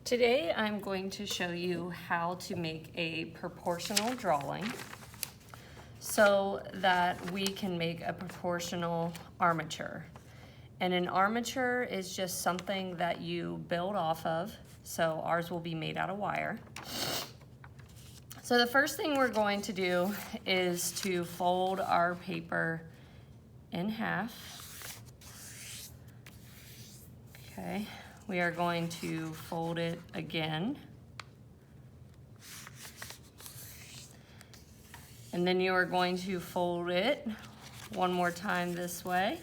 Today I'm going to show you how to make a proportional drawing so that we can make a proportional armature. And an armature is just something that you build off of, so ours will be made out of wire. So the first thing we're going to do is to fold our paper in half. Okay. We are going to fold it again. And then you are going to fold it one more time this way.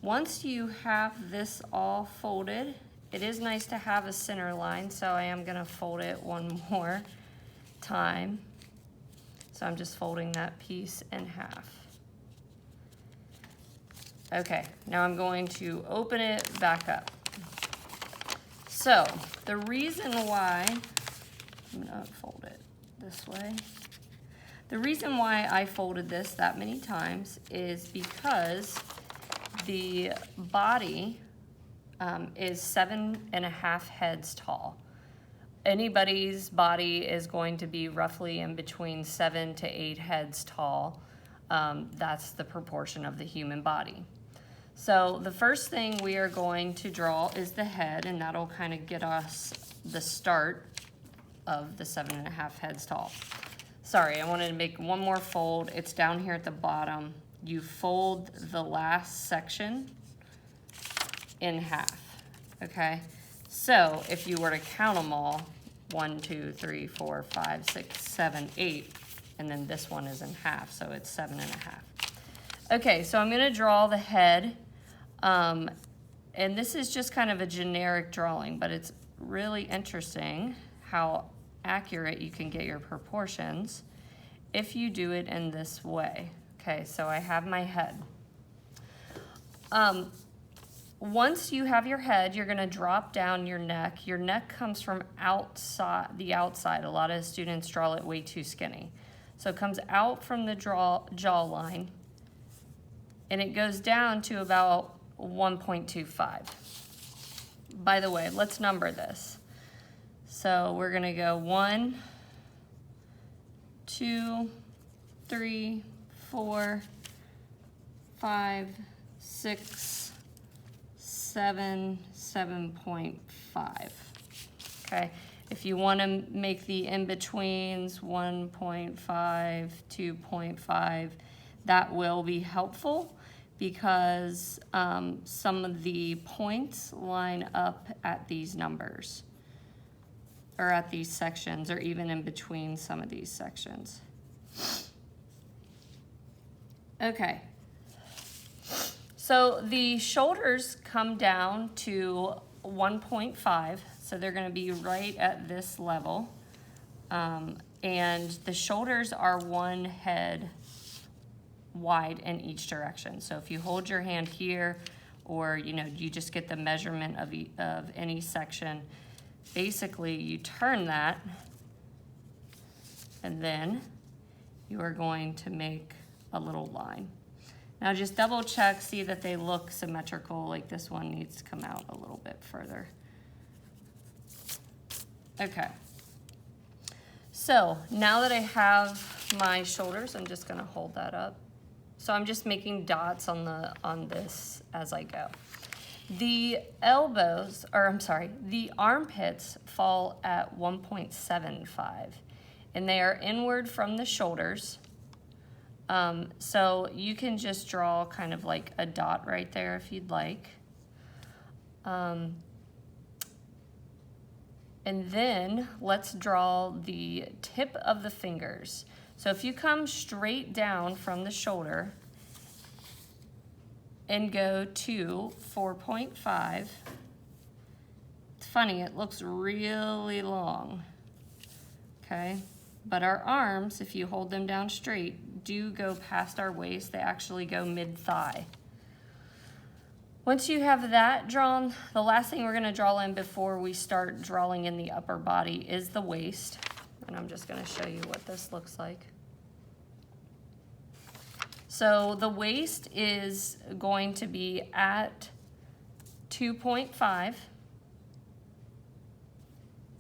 Once you have this all folded, it is nice to have a center line, so I am going to fold it one more time. So I'm just folding that piece in half. Okay, now I'm going to open it back up. So the reason why, I'm gonna fold it this way. The reason why I folded this that many times is because the body is 7.5 heads tall. Anybody's body is going to be roughly in between 7 to 8 heads tall. That's the proportion of the human body. So the first thing we are going to draw is the head, and that'll kind of get us the start of the 7.5 heads tall. Sorry, I wanted to make one more fold. It's down here at the bottom. You fold the last section in half, okay? So if you were to count them all, 1, 2, 3, 4, 5, 6, 7, 8, and then this one is in half, so it's 7.5. Okay, so I'm gonna draw the head, and this is just kind of a generic drawing, but it's really interesting how accurate you can get your proportions if you do it in this way. Okay, so I have my head. Once you have your head, you're gonna drop down your neck. Your neck comes from the outside. A lot of students draw it way too skinny. So it comes out from the jawline, and it goes down to about 1.25. By the way, let's number this. So we're gonna go 1, 2, 3, 4, 5, 6, 7, 7.5. Okay, if you want to make the in-betweens 1.5, 2.5, that will be helpful because some of the points line up at these numbers or at these sections or even in between some of these sections. Okay. So the shoulders come down to 1.5, so they're going to be right at this level. And the shoulders are 1 head wide in each direction. So if you hold your hand here, or you just get the measurement of any section, basically you turn that, and then you are going to make a little line. Now just double check, see that they look symmetrical, like this one needs to come out a little bit further. Okay. So now that I have my shoulders, I'm just gonna hold that up. So I'm just making dots on this as I go. The the armpits fall at 1.75, and they are inward from the shoulders. So you can just draw kind of like a dot right there if you'd like. And then let's draw the tip of the fingers. So if you come straight down from the shoulder and go to 4.5, it's funny, it looks really long, okay? But our arms, if you hold them down straight, do go past our waist. They actually go mid-thigh. Once you have that drawn, the last thing we're gonna draw in before we start drawing in the upper body is the waist. And I'm just gonna show you what this looks like. So the waist is going to be at 2.5.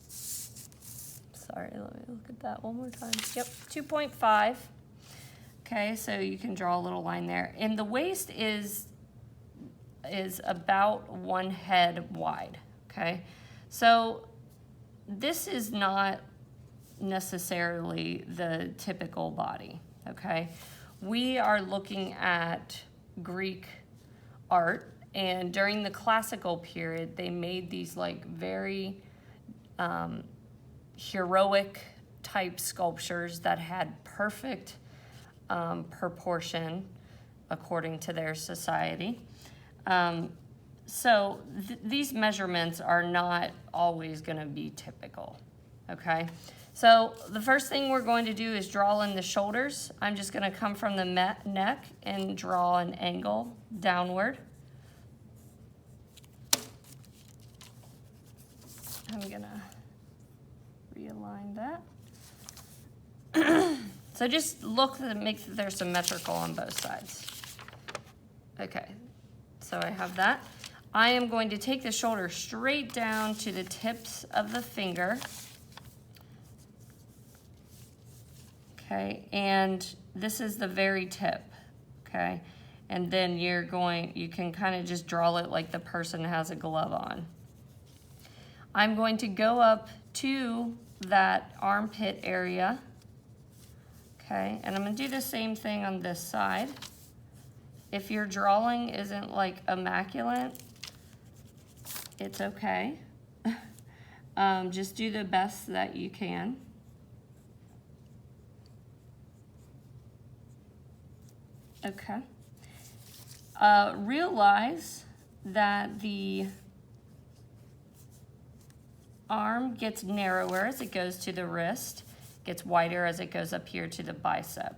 Sorry, let me look at that one more time. Yep, 2.5. Okay, so you can draw a little line there. And the waist is about 1 head wide, okay? So this is not necessarily the typical body, okay? We are looking at Greek art, and during the classical period, they made these like very heroic type sculptures that had perfect proportion according to their society. So these measurements are not always going to be typical, okay? So the first thing we're going to do is draw in the shoulders. I'm just going to come from the neck and draw an angle downward. I'm going to realign that. So just look to make that they're symmetrical on both sides. Okay, so I have that. I am going to take the shoulder straight down to the tips of the finger. Okay, and this is the very tip, okay? And then you can kind of just draw it like the person has a glove on. I'm going to go up to that armpit area, okay? And I'm gonna do the same thing on this side. If your drawing isn't like immaculate, it's okay. Just do the best that you can. Okay. Realize that the arm gets narrower as it goes to the wrist, gets wider as it goes up here to the bicep.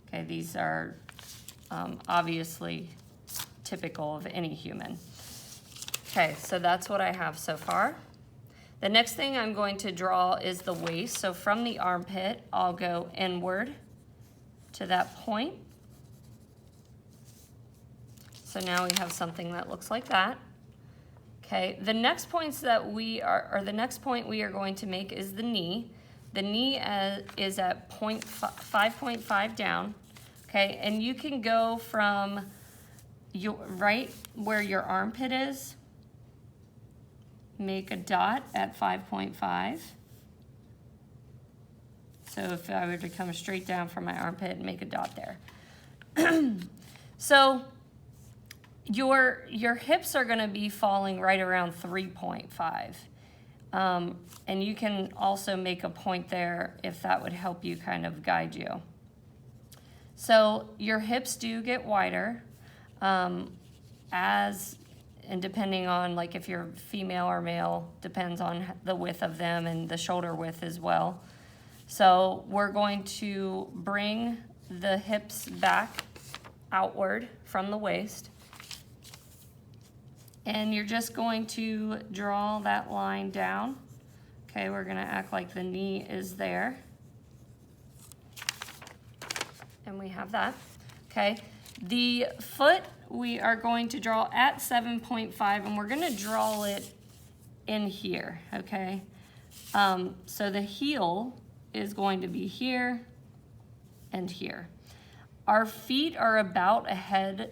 Okay, these are obviously typical of any human. Okay, so that's what I have so far. The next thing I'm going to draw is the waist. So from the armpit, I'll go inward to that point. So now we have something that looks like that. Okay, the next points that the next point we are going to make is the knee. The knee is at 5.5 down. Okay, and you can go from right where your armpit is, make a dot at 5.5. So if I were to come straight down from my armpit and make a dot there. So your hips are gonna be falling right around 3.5. And you can also make a point there if that would help you kind of guide you. So your hips do get wider and depending on like if you're female or male, depends on the width of them and the shoulder width as well. So we're going to bring the hips back outward from the waist. And you're just going to draw that line down. Okay, we're gonna act like the knee is there. And we have that, okay? The foot, we are going to draw at 7.5 and we're gonna draw it in here, okay? So the heel is going to be here and here. Our feet are about a head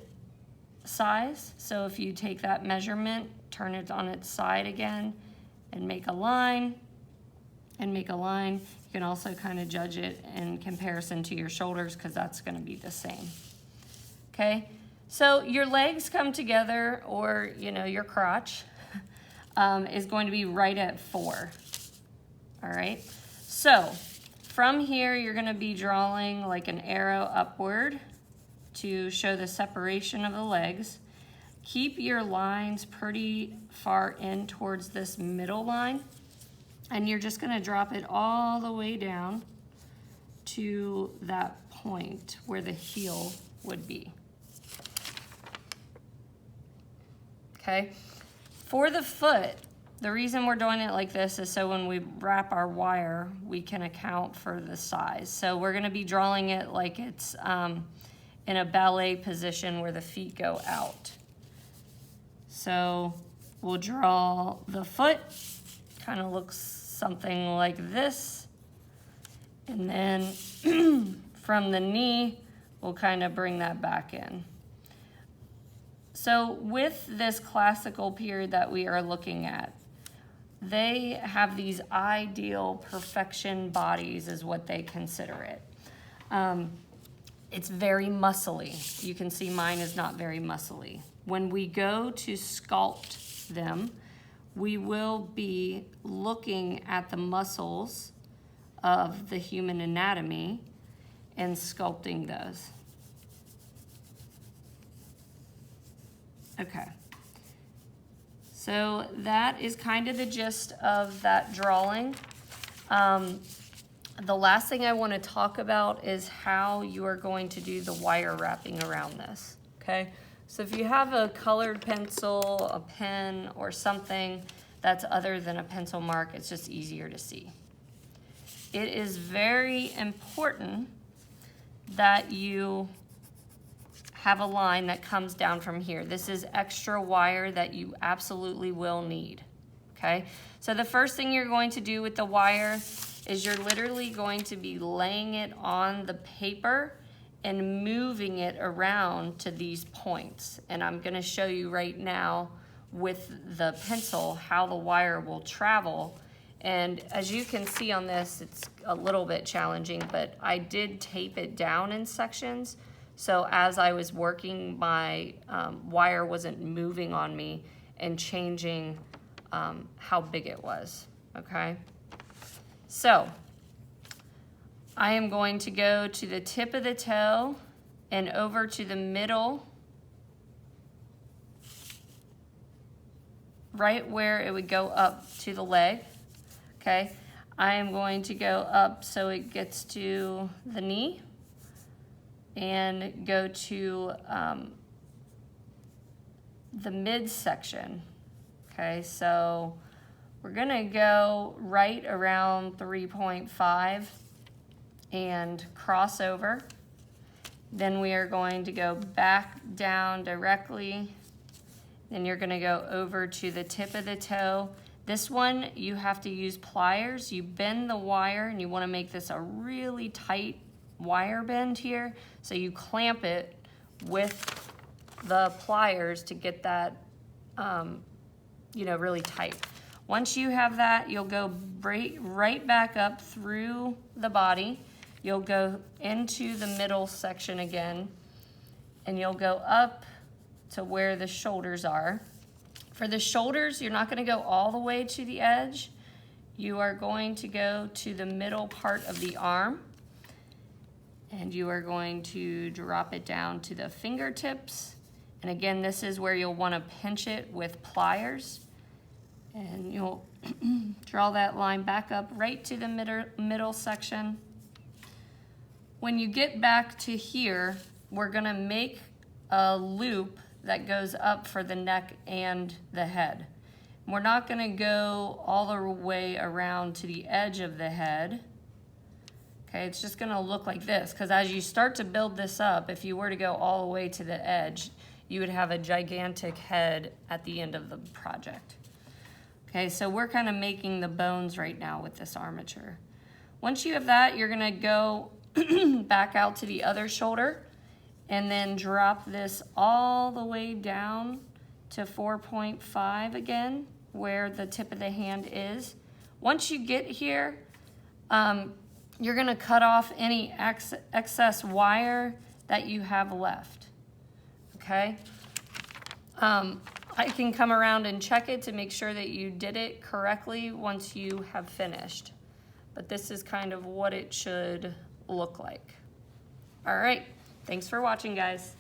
size. So if you take that measurement, turn it on its side again and make a line and make a line. You can also kind of judge it in comparison to your shoulders because that's going to be the same. Okay, so your legs come together, or your crotch is going to be right at 4. All right, so from here you're going to be drawing like an arrow upward to show the separation of the legs. Keep your lines pretty far in towards this middle line, and you're just going to drop it all the way down to that point where the heel would be. Okay, for the foot, the reason we're doing it like this is so when we wrap our wire, we can account for the size. So we're going to be drawing it like it's in a ballet position where the feet go out. So we'll draw the foot, kind of looks something like this. And then from the knee, we'll kind of bring that back in. So with this classical period that we are looking at, they have these ideal perfection bodies is what they consider it. It's very muscly. You can see mine is not very muscly. When we go to sculpt them, we will be looking at the muscles of the human anatomy and sculpting those. Okay. So that is kind of the gist of that drawing. The last thing I want to talk about is how you are going to do the wire wrapping around this, okay? So if you have a colored pencil, a pen, or something that's other than a pencil mark, it's just easier to see. It is very important that you have a line that comes down from here. This is extra wire that you absolutely will need, okay? So the first thing you're going to do with the wire is you're literally going to be laying it on the paper and moving it around to these points. And I'm gonna show you right now with the pencil how the wire will travel. And as you can see on this, it's a little bit challenging, but I did tape it down in sections. So as I was working, my wire wasn't moving on me and changing how big it was, okay? So I am going to go to the tip of the toe and over to the middle, right where it would go up to the leg, okay? I am going to go up so it gets to the knee and go to the midsection, okay? So we're gonna go right around 3.5 and cross over. Then we are going to go back down directly. Then you're gonna go over to the tip of the toe. This one, you have to use pliers. You bend the wire and you wanna make this a really tight wire bend here. So you clamp it with the pliers to get that, really tight. Once you have that, you'll go right back up through the body. You'll go into the middle section again, and you'll go up to where the shoulders are. For the shoulders, you're not gonna go all the way to the edge. You are going to go to the middle part of the arm, and you are going to drop it down to the fingertips. And again, this is where you'll wanna pinch it with pliers. And you'll draw that line back up right to the middle section. When you get back to here, we're gonna make a loop that goes up for the neck and the head. We're not gonna go all the way around to the edge of the head. Okay, it's just gonna look like this, because as you start to build this up, if you were to go all the way to the edge, you would have a gigantic head at the end of the project. Okay, so we're kind of making the bones right now with this armature. Once you have that, you're gonna go back out to the other shoulder and then drop this all the way down to 4.5 again, where the tip of the hand is. Once you get here, you're gonna cut off any excess wire that you have left, okay? I can come around and check it to make sure that you did it correctly once you have finished. But this is kind of what it should look like. All right, thanks for watching, guys.